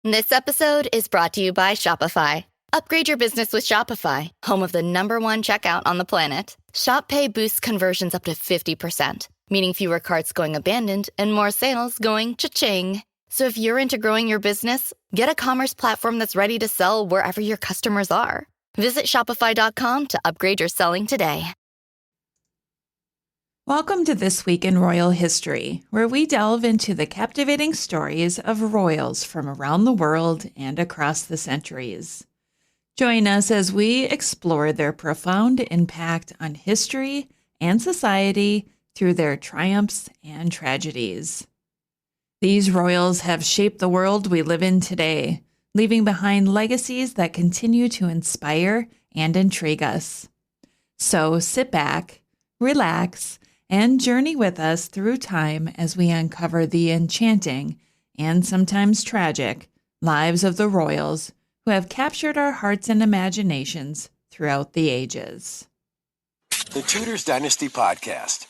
This episode is brought to you by Shopify. Upgrade your business with Shopify, home of the #1 checkout on the planet. Shop Pay boosts conversions up to 50%, meaning fewer carts going abandoned and more sales going cha-ching. So if you're into growing your business, get a commerce platform that's ready to sell wherever your customers are. Visit shopify.com to upgrade your selling today. Welcome to This Week in Royal History, where we delve into the captivating stories of royals from around the world and across the centuries. Join us as we explore their profound impact on history and society through their triumphs and tragedies. These royals have shaped the world we live in today, leaving behind legacies that continue to inspire and intrigue us. So sit back, relax, and journey with us through time as we uncover the enchanting and sometimes tragic lives of the royals who have captured our hearts and imaginations throughout the ages. The Tudors Dynasty Podcast.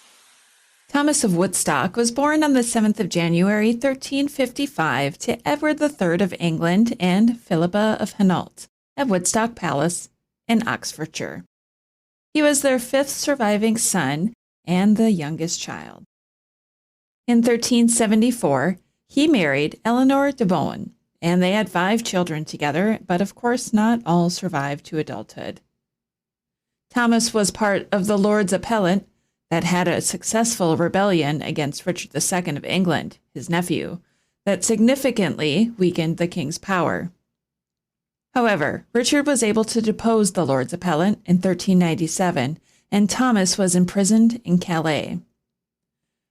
Thomas of Woodstock was born on the 7th of January, 1355, to Edward III of England and Philippa of Hainault at Woodstock Palace in Oxfordshire. He was their fifth surviving son and the youngest child. In 1374, he married Eleanor de Bohun, and they had 5 children together, but of course not all survived to adulthood. Thomas was part of the Lords Appellant that had a successful rebellion against Richard II of England, his nephew, that significantly weakened the king's power. However, Richard was able to depose the Lords Appellant in 1397, and Thomas was imprisoned in Calais.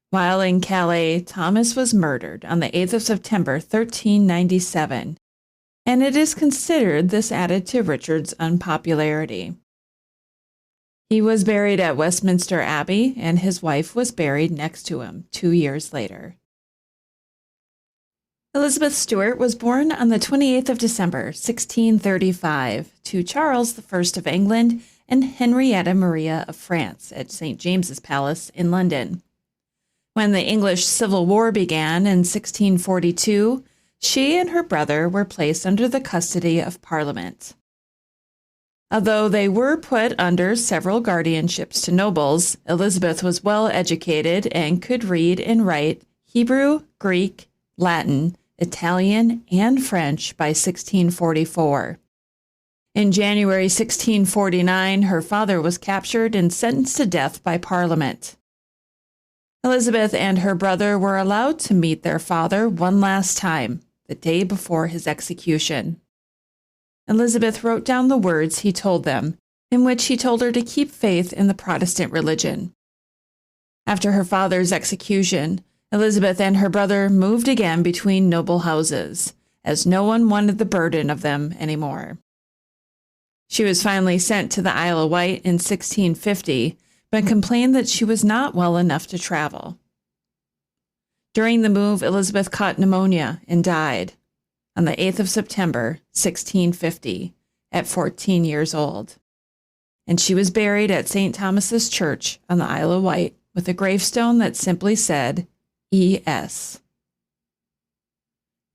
While in Calais, Thomas was murdered on the 8th of September, 1397, and it is considered this added to Richard's unpopularity. He was buried at Westminster Abbey, and his wife was buried next to him 2 years later. Elizabeth Stuart was born on the 28th of December, 1635, to Charles I of England and Henrietta Maria of France at St. James's Palace in London. When the English Civil War began in 1642, she and her brother were placed under the custody of Parliament. Although they were put under several guardianships to nobles, Elizabeth was well educated and could read and write Hebrew, Greek, Latin, Italian, and French by 1644. In January 1649, her father was captured and sentenced to death by Parliament. Elizabeth and her brother were allowed to meet their father one last time, the day before his execution. Elizabeth wrote down the words he told them, in which he told her to keep faith in the Protestant religion. After her father's execution, Elizabeth and her brother moved again between noble houses, as no one wanted the burden of them anymore. She was finally sent to the Isle of Wight in 1650, but complained that she was not well enough to travel. During the move, Elizabeth caught pneumonia and died on the 8th of September, 1650, at 14 years old. And she was buried at St. Thomas's Church on the Isle of Wight with a gravestone that simply said, E.S.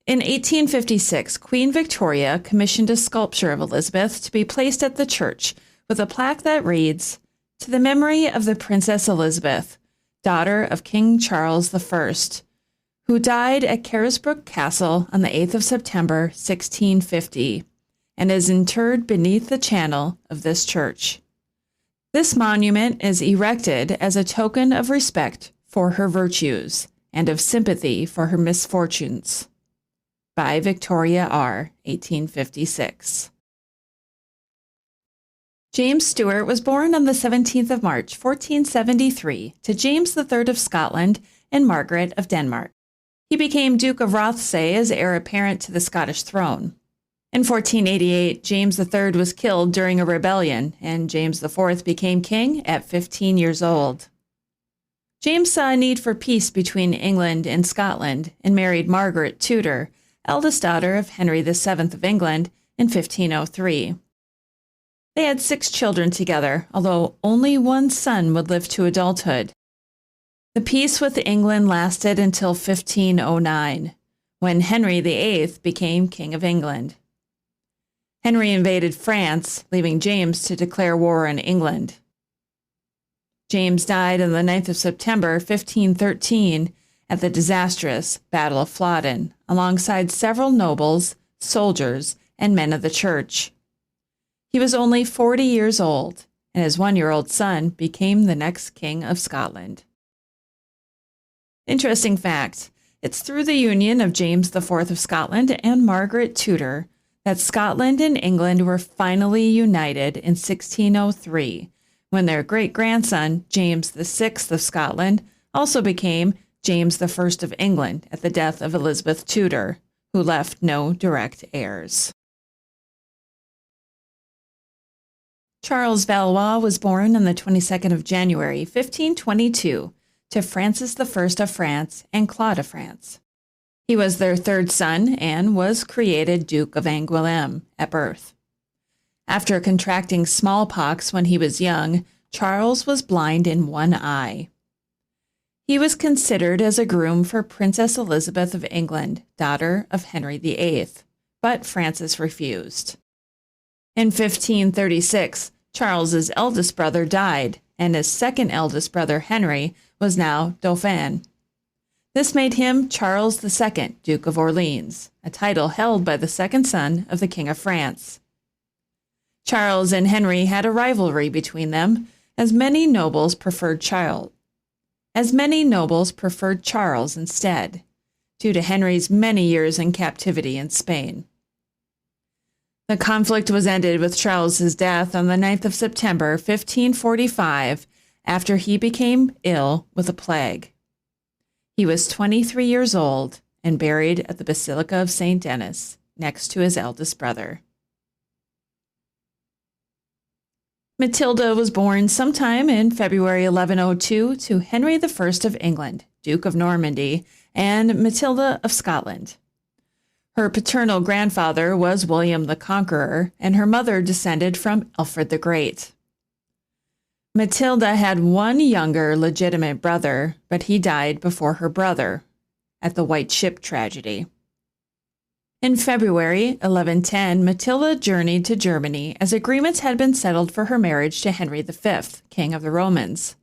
In 1856, Queen Victoria commissioned a sculpture of Elizabeth to be placed at the church with a plaque that reads, "To the memory of the Princess Elizabeth, daughter of King Charles I, who died at Carisbrooke Castle on the 8th of September, 1650, and is interred beneath the channel of this church. This monument is erected as a token of respect for her virtues and of sympathy for her misfortunes." By Victoria R., 1856. James Stuart was born on the 17th of March, 1473, to James III of Scotland and Margaret of Denmark. He became Duke of Rothesay as heir apparent to the Scottish throne. In 1488, James III was killed during a rebellion, and James IV became king at 15 years old. James saw a need for peace between England and Scotland and married Margaret Tudor, eldest daughter of Henry VII of England, in 1503. They had 6 children together, although only one son would live to adulthood. The peace with England lasted until 1509, when Henry VIII became King of England. Henry invaded France, leaving James to declare war on England. James died on the 9th of September, 1513, at the disastrous Battle of Flodden, alongside several nobles, soldiers, and men of the church. He was only 40 years old, and his 1-year-old son became the next King of Scotland. Interesting fact, it's through the union of James IV of Scotland and Margaret Tudor that Scotland and England were finally united in 1603, when their great-grandson, James VI of Scotland, also became James I of England at the death of Elizabeth Tudor, who left no direct heirs. Charles Valois was born on the 22nd of January, 1522, to Francis I of France and Claude of France. He was their third son and was created Duke of Angoulême at birth. After contracting smallpox when he was young, Charles was blind in one eye. He was considered as a groom for Princess Elizabeth of England, daughter of Henry VIII, but Francis refused. In 1536, Charles's eldest brother died, and his second eldest brother, Henry, was now Dauphin. This made him Charles II, Duke of Orleans, a title held by the second son of the King of France. Charles and Henry had a rivalry between them, as many nobles preferred Charles instead, due to Henry's many years in captivity in Spain. The conflict was ended with Charles's death on the 9th of September, 1545, after he became ill with a plague. He was 23 years old and buried at the Basilica of St. Denis, next to his eldest brother. Matilda was born sometime in February 1102 to Henry I of England, Duke of Normandy, and Matilda of Scotland. Her paternal grandfather was William the Conqueror, and her mother descended from Alfred the Great. Matilda had one younger legitimate brother, but he died before her brother at the White Ship tragedy. In February 1110, Matilda journeyed to Germany as agreements had been settled for her marriage to Henry V, King of the Romans.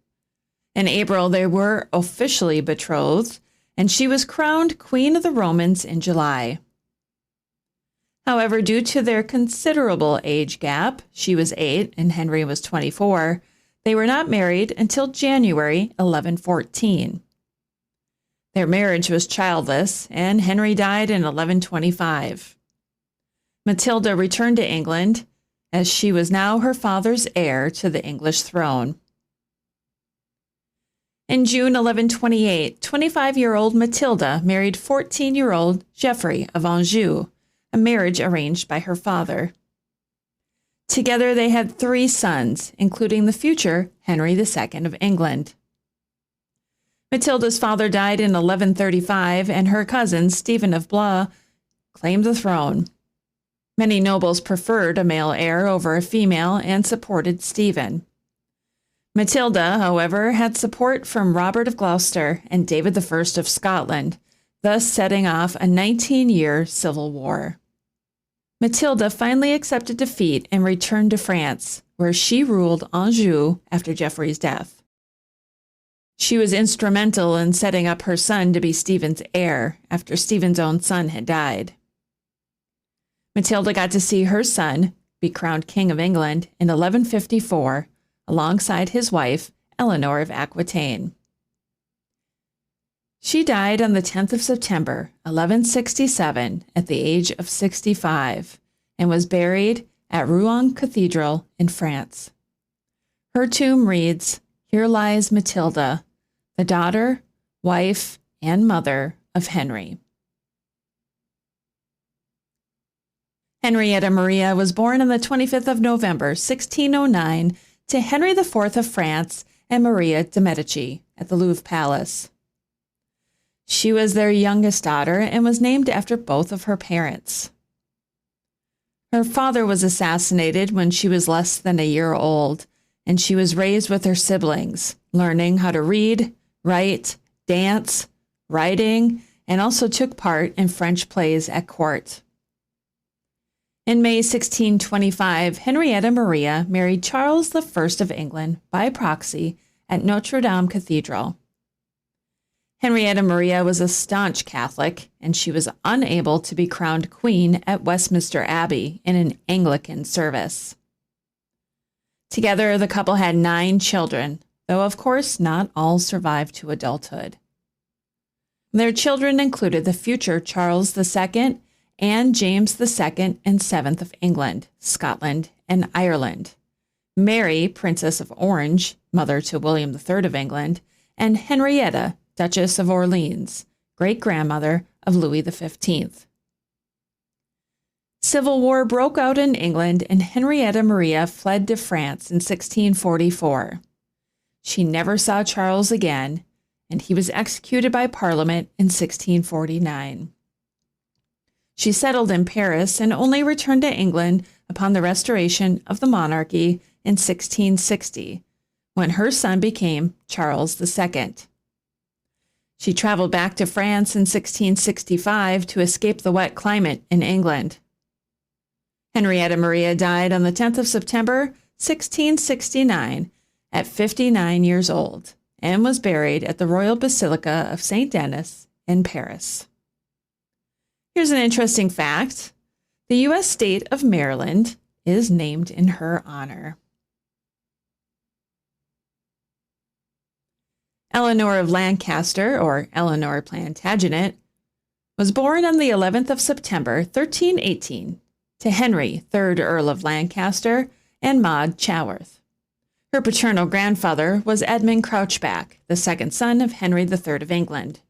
In April, they were officially betrothed, and she was crowned Queen of the Romans in July. However, due to their considerable age gap, she was 8 and Henry was 24, they were not married until January 1114. Their marriage was childless, and Henry died in 1125. Matilda returned to England, as she was now her father's heir to the English throne. In June 1128, 25-year-old Matilda married 14-year-old Geoffrey of Anjou, a marriage arranged by her father. Together they had 3 sons, including the future Henry II of England. Matilda's father died in 1135, and her cousin, Stephen of Blois, claimed the throne. Many nobles preferred a male heir over a female and supported Stephen. Matilda, however, had support from Robert of Gloucester and David I of Scotland, thus setting off a 19-year civil war. Matilda finally accepted defeat and returned to France, where she ruled Anjou after Geoffrey's death. She was instrumental in setting up her son to be Stephen's heir after Stephen's own son had died. Matilda got to see her son be crowned King of England in 1154, alongside his wife, Eleanor of Aquitaine. She died on the 10th of September, 1167, at the age of 65, and was buried at Rouen Cathedral in France. Her tomb reads, "Here lies Matilda, the daughter, wife, and mother of Henry." Henrietta Maria was born on the 25th of November, 1609, to Henry IV of France and Maria de' Medici at the Louvre Palace. She was their youngest daughter and was named after both of her parents. Her father was assassinated when she was less than a year old, and she was raised with her siblings, learning how to read, write, dance, writing, and also took part in French plays at court. In May 1625, Henrietta Maria married Charles I of England by proxy at Notre Dame Cathedral. Henrietta Maria was a staunch Catholic, and she was unable to be crowned queen at Westminster Abbey in an Anglican service. Together, the couple had 9 children, though of course not all survived to adulthood. Their children included the future Charles II and James II and VII of England, Scotland, and Ireland, Mary, Princess of Orange, mother to William III of England, and Henrietta, Duchess of Orleans, great-grandmother of Louis XV. Civil war broke out in England, and Henrietta Maria fled to France in 1644. She never saw Charles again, and he was executed by Parliament in 1649. She settled in Paris and only returned to England upon the restoration of the monarchy in 1660, when her son became Charles II. She traveled back to France in 1665 to escape the wet climate in England. Henrietta Maria died on the 10th of September, 1669, at 59 years old, and was buried at the Royal Basilica of St. Denis in Paris. Here's an interesting fact. The U.S. state of Maryland is named in her honor. Eleanor of Lancaster, or Eleanor Plantagenet, was born on the 11th of September, 1318, to Henry, 3rd Earl of Lancaster, and Maud Chaworth. Her paternal grandfather was Edmund Crouchback, the second son of Henry III of England.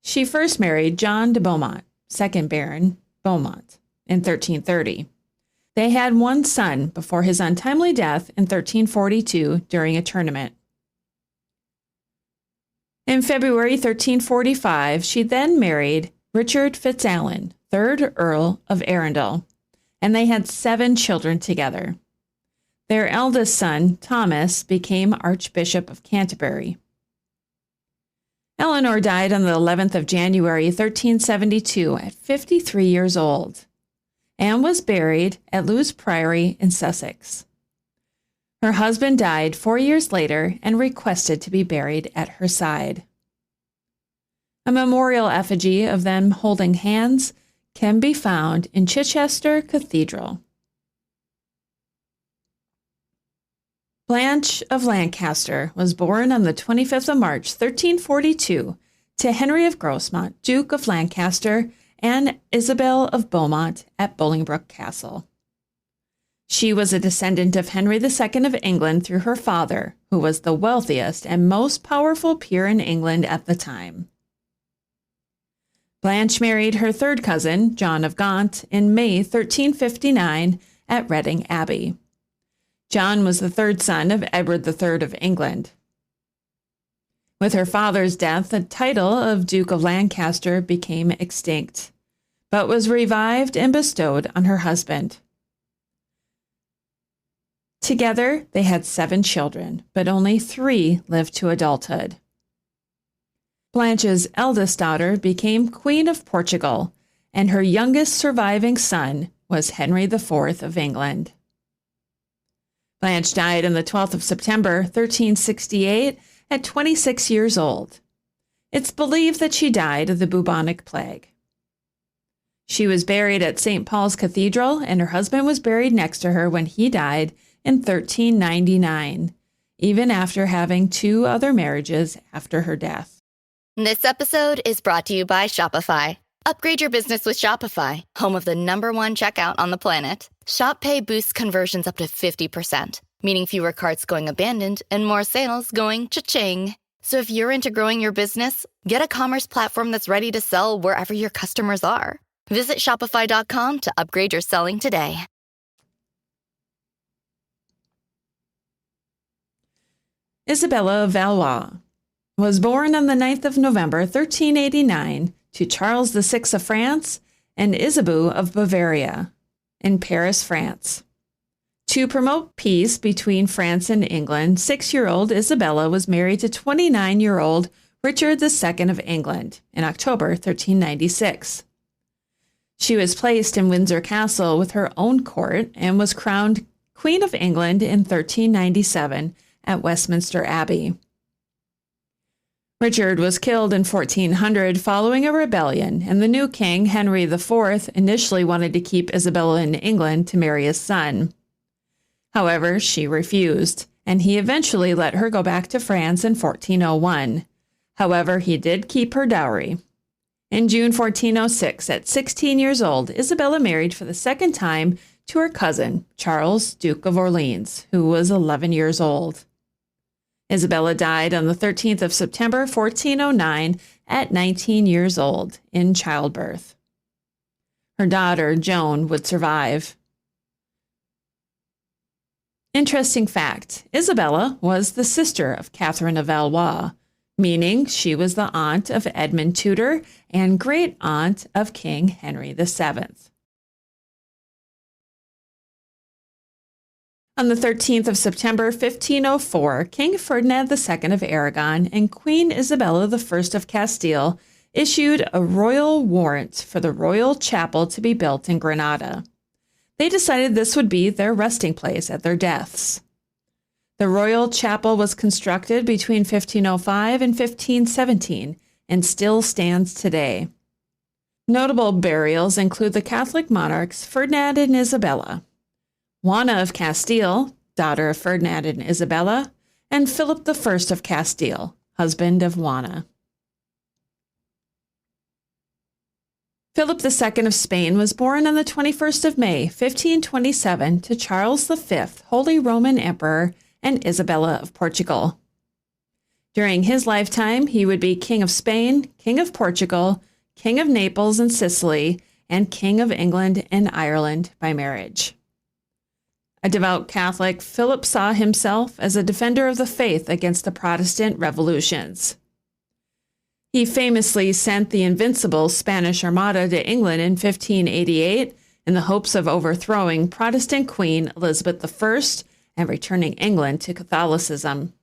She first married John de Beaumont, 2nd Baron Beaumont, in 1330. They had one son before his untimely death in 1342 during a tournament. In February 1345, she then married Richard Fitzalan, 3rd Earl of Arundel, and they had 7 children together. Their eldest son, Thomas, became Archbishop of Canterbury. Eleanor died on the 11th of January 1372 at 53 years old and was buried at Lewes Priory in Sussex. Her husband died 4 years later and requested to be buried at her side. A memorial effigy of them holding hands can be found in Chichester Cathedral. Blanche of Lancaster was born on the 25th of March, 1342, to Henry of Grosmont, Duke of Lancaster, and Isabella of Beaumont at Bolingbroke Castle. She was a descendant of Henry II of England through her father, who was the wealthiest and most powerful peer in England at the time. Blanche married her third cousin, John of Gaunt, in May 1359 at Reading Abbey. John was the third son of Edward III of England. With her father's death, the title of Duke of Lancaster became extinct, but was revived and bestowed on her husband. Together, they had 7 children, but only 3 lived to adulthood. Blanche's eldest daughter became Queen of Portugal, and her youngest surviving son was Henry IV of England. Blanche died on the 12th of September, 1368, at 26 years old. It's believed that she died of the bubonic plague. She was buried at St. Paul's Cathedral, and her husband was buried next to her when he died in 1399, even after having 2 other marriages after her death. This episode is brought to you by Shopify. Upgrade your business with Shopify, home of the #1 checkout on the planet. Shop Pay boosts conversions up to 50%, meaning fewer carts going abandoned and more sales going cha-ching. So if you're into growing your business, get a commerce platform that's ready to sell wherever your customers are. Visit Shopify.com to upgrade your selling today. Isabella of Valois was born on the 9th of November, 1389, to Charles VI of France and Isabella of Bavaria in Paris, France. To promote peace between France and England, 6-year-old Isabella was married to 29-year-old Richard II of England, in October 1396. She was placed in Windsor Castle with her own court and was crowned Queen of England in 1397 at Westminster Abbey. Richard was killed in 1400 following a rebellion, and the new king, Henry IV, initially wanted to keep Isabella in England to marry his son. However, she refused, and he eventually let her go back to France in 1401. However, he did keep her dowry. In June 1406, at 16 years old, Isabella married for the second time to her cousin, Charles, Duke of Orleans, who was 11 years old. Isabella died on the 13th of September, 1409, at 19 years old, in childbirth. Her daughter, Joan, would survive. Interesting fact, Isabella was the sister of Catherine of Valois, meaning she was the aunt of Edmund Tudor and great-aunt of King Henry VII. On the 13th of September, 1504, King Ferdinand II of Aragon and Queen Isabella I of Castile issued a royal warrant for the royal chapel to be built in Granada. They decided this would be their resting place at their deaths. The royal chapel was constructed between 1505 and 1517 and still stands today. Notable burials include the Catholic monarchs Ferdinand and Isabella, Juana of Castile, daughter of Ferdinand and Isabella, and Philip I of Castile, husband of Juana. Philip II of Spain was born on the 21st of May, 1527, to Charles V, Holy Roman Emperor, and Isabella of Portugal. During his lifetime, he would be King of Spain, King of Portugal, King of Naples and Sicily, and King of England and Ireland by marriage. A devout Catholic, Philip saw himself as a defender of the faith against the Protestant revolutions. He famously sent the invincible Spanish Armada to England in 1588 in the hopes of overthrowing Protestant Queen Elizabeth I and returning England to Catholicism.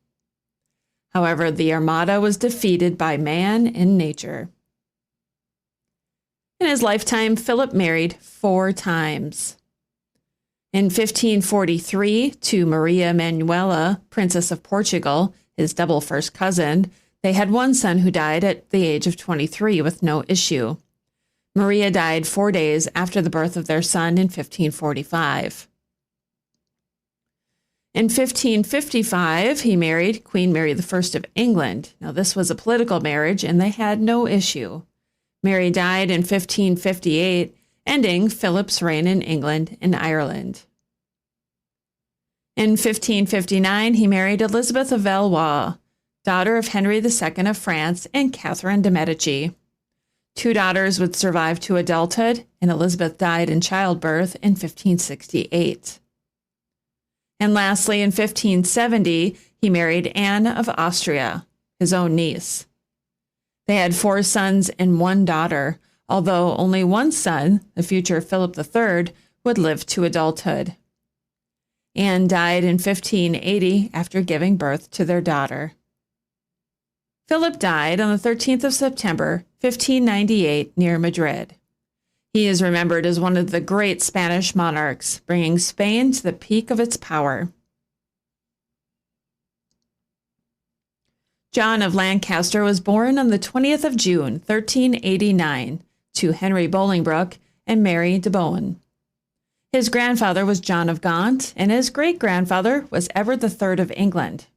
However, the Armada was defeated by man and nature. In his lifetime, Philip married 4 times. In 1543, to Maria Manuela, Princess of Portugal, his double first cousin, they had one son who died at the age of 23 with no issue. Maria died 4 days after the birth of their son in 1545. In 1555, he married Queen Mary I of England. Now, this was a political marriage, and they had no issue. Mary died in 1558, ending Philip's reign in England and Ireland. In 1559, he married Elizabeth of Valois, daughter of Henry II of France and Catherine de' Medici. 2 daughters would survive to adulthood, and Elizabeth died in childbirth in 1568. And lastly, in 1570, he married Anne of Austria, his own niece. They had 4 sons and 1 daughter, although only one son, the future Philip III, would live to adulthood. Anne died in 1580 after giving birth to their daughter. Philip died on the 13th of September, 1598, near Madrid. He is remembered as one of the great Spanish monarchs, bringing Spain to the peak of its power. John of Lancaster was born on the 20th of June, 1389, to Henry Bolingbroke and Mary de Bohun. His grandfather was John of Gaunt, and his great-grandfather was Edward III of England.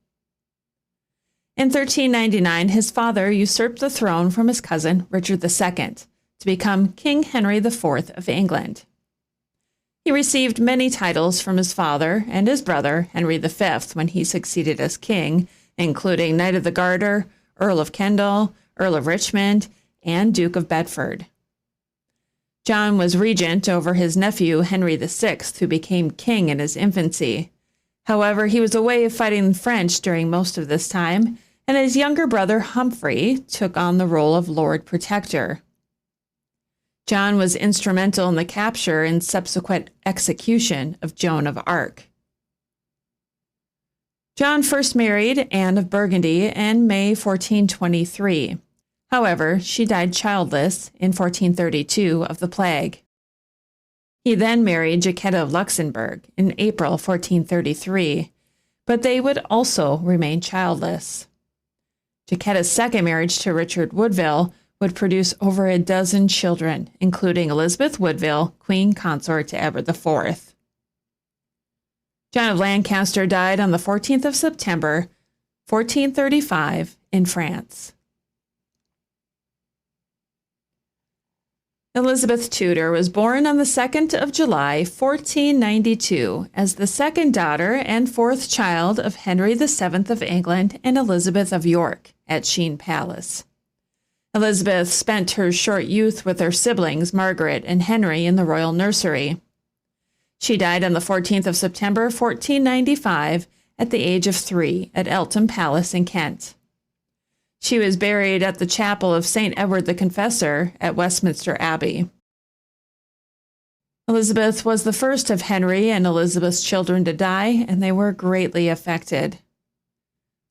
In 1399, his father usurped the throne from his cousin, Richard II, to become King Henry IV of England. He received many titles from his father and his brother, Henry V, when he succeeded as king, including Knight of the Garter, Earl of Kendal, Earl of Richmond, and Duke of Bedford. John was regent over his nephew, Henry VI, who became king in his infancy. However, he was away fighting the French during most of this time, and his younger brother, Humphrey, took on the role of Lord Protector. John was instrumental in the capture and subsequent execution of Joan of Arc. John first married Anne of Burgundy in May 1423. However, she died childless in 1432 of the plague. He then married Jacquetta of Luxembourg in April 1433, but they would also remain childless. Jacquetta's second marriage to Richard Woodville would produce over a dozen children, including Elizabeth Woodville, queen consort to Edward IV. John of Lancaster died on the 14th of September, 1435, in France. Elizabeth Tudor was born on the 2nd of July, 1492, as the second daughter and fourth child of Henry VII of England and Elizabeth of York at Sheen Palace. Elizabeth spent her short youth with her siblings, Margaret and Henry, in the royal nursery. She died on the 14th of September, 1495, at the age of 3 at Eltham Palace in Kent. She was buried at the chapel of St. Edward the Confessor at Westminster Abbey. Elizabeth was the first of Henry and Elizabeth's children to die, and they were greatly affected.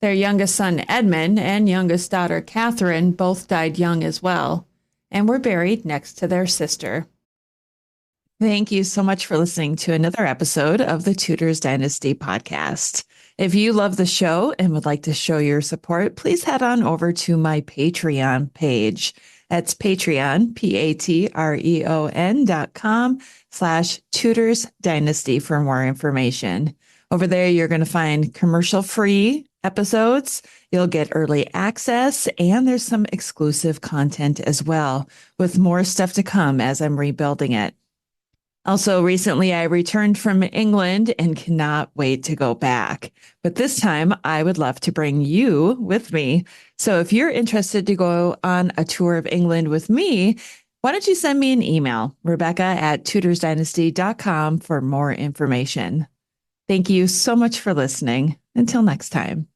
Their youngest son, Edmund, and youngest daughter, Catherine, both died young as well, and were buried next to their sister. Thank you so much for listening to another episode of the Tudors Dynasty podcast. If you love the show and would like to show your support, please head on over to my Patreon page. That's Patreon, patreon.com/Tudors Dynasty for more information. Over there, you're going to find commercial-free episodes. You'll get early access, and there's some exclusive content as well, with more stuff to come as I'm rebuilding it. Also, recently I returned from England and cannot wait to go back. But this time I would love to bring you with me. So if you're interested to go on a tour of England with me, why don't you send me an email, Rebecca@tudorsdynasty.com for more information. Thank you so much for listening. Until next time.